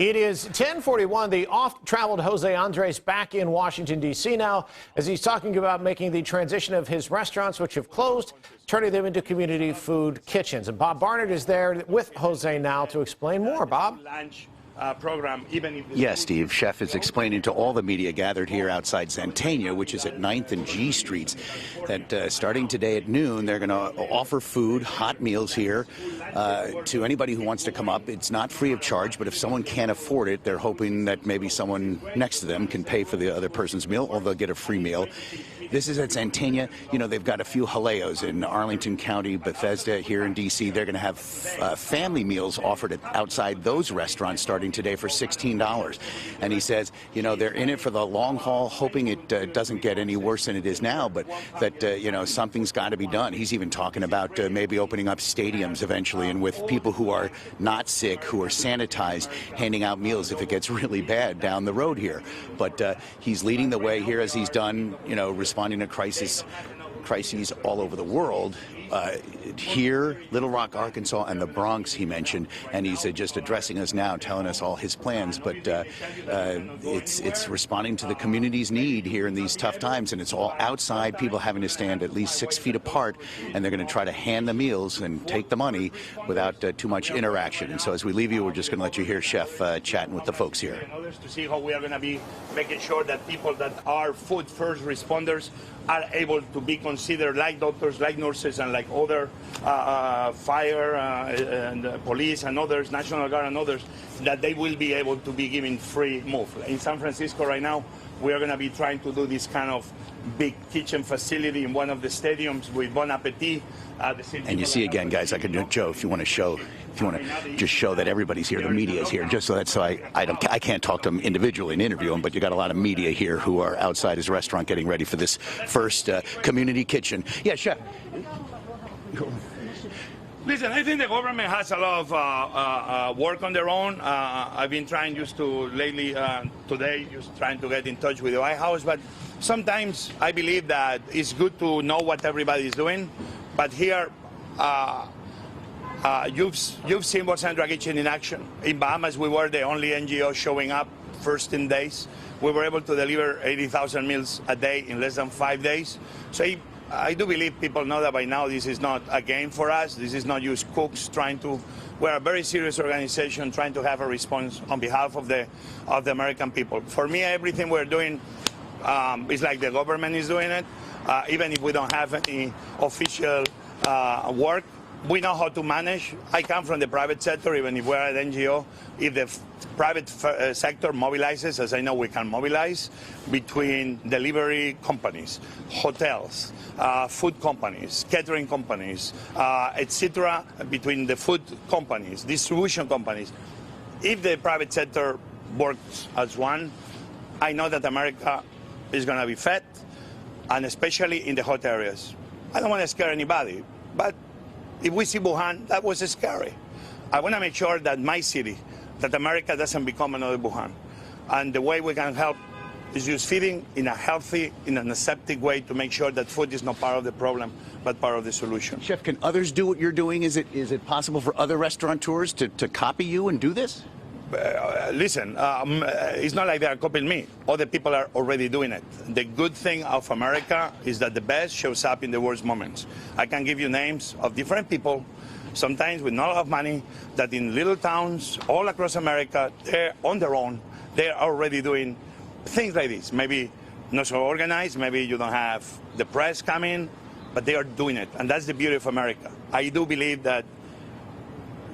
It is 10:41. The oft-traveled Jose Andres back in Washington, D.C. now, as he's talking about making the transition of his restaurants, which have closed, turning them into community food kitchens. And Bob Barnett is there with Jose now to explain more. Bob? Program, even if yes, Steve. Chef is explaining to all the media gathered here outside Zantania, which is at 9th and G Streets, that starting today at noon, they're going to offer food, hot meals here to anybody who wants to come up. It's not free of charge, but if someone can't afford it, they're hoping that maybe someone next to them can pay for the other person's meal, or they'll get a free meal. This is at Zantania. You know, they've got a few Jaleos in Arlington County, Bethesda here in D.C. They're going to have family meals offered outside those restaurants starting today for $16. And he says, you know, they're in it for the long haul, hoping it doesn't get any worse than it is now, but that, you know, something's got to be done. He's even talking about maybe opening up stadiums eventually, and with people who are not sick, who are sanitized, handing out meals if it gets really bad down the road here. But he's leading the way here, as he's done, you know, responding to crises all over the world. Here, Little Rock, Arkansas, and the Bronx, he mentioned, and he's just addressing us now, telling us all his plans. But it's responding to the community's need here in these tough times, and it's all outside, people having to stand at least 6 feet apart, and they're going to try to hand the meals and take the money without too much interaction. And so as we leave you, we're just going to let you hear Chef chatting with the folks here. To see how we are going to be making sure that people that are food first responders are able to be considered like doctors, like nurses, and like other fire and police and others, National Guard and others, that they will be able to be given free move. In San Francisco right now, we are going to be trying to do this kind of big kitchen facility in one of the stadiums with Bon Appetit. And you see again, guys, I could do Joe, if you want to show, if you want to just show that everybody's here, the media is here, just so that I can't talk to them individually and interview them, but you got a lot of media here who are outside his restaurant getting ready for this first community kitchen. Yeah, Chef. Listen, I think the government has a lot of work on their own. I've been trying just to lately, today, just trying to get in touch with the White House, but sometimes I believe that it's good to know what everybody is doing. But here, you've seen Bosandra Kitchen in action. In Bahamas, we were the only NGO showing up first 10 days. We were able to deliver 80,000 meals a day in less than 5 days. So I do believe people know that by now this is not a game for us. This is not just cooks trying to. We're a very serious organization trying to have a response on behalf of the American people. For me, everything we're doing is like the government is doing it. Even if we don't have any official work, we know how to manage. I come from the private sector, even if we're an NGO. If the private sector mobilizes, as I know we can mobilize, between delivery companies, hotels, food companies, catering companies, etc., between the food companies, distribution companies. If the private sector works as one, I know that America is going to be fed, and especially in the hot areas. I don't want to scare anybody, but if we see Wuhan, that was scary. I want to make sure that my city, that America doesn't become another Wuhan. And the way we can help is just feeding in a healthy, in an aseptic way to make sure that food is not part of the problem, but part of the solution. Chef, can others do what you're doing? Is it possible for other restaurateurs to copy you and do this? Listen, it's not like they are copying me. Other people are already doing it. The good thing of America is that the best shows up in the worst moments. I can give you names of different people, sometimes with not a lot of money, that in little towns all across America, they're on their own. They're already doing things like this. Maybe not so organized, maybe you don't have the press coming, but they are doing it. And that's the beauty of America. I do believe that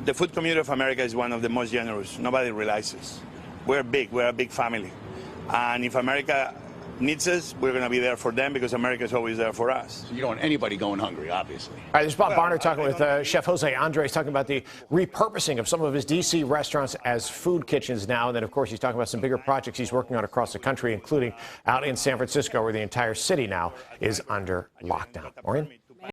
the food community of America is one of the most generous. Nobody realizes. We're big. We're a big family. And if America needs us, we're going to be there for them, because America is always there for us. So you don't want anybody going hungry, obviously. All right, there's Bob Barnett talking with Chef Jose Andres, talking about the repurposing of some of his D.C. restaurants as food kitchens now. And then, of course, he's talking about some bigger projects he's working on across the country, including out in San Francisco, where the entire city now is under lockdown. Maureen?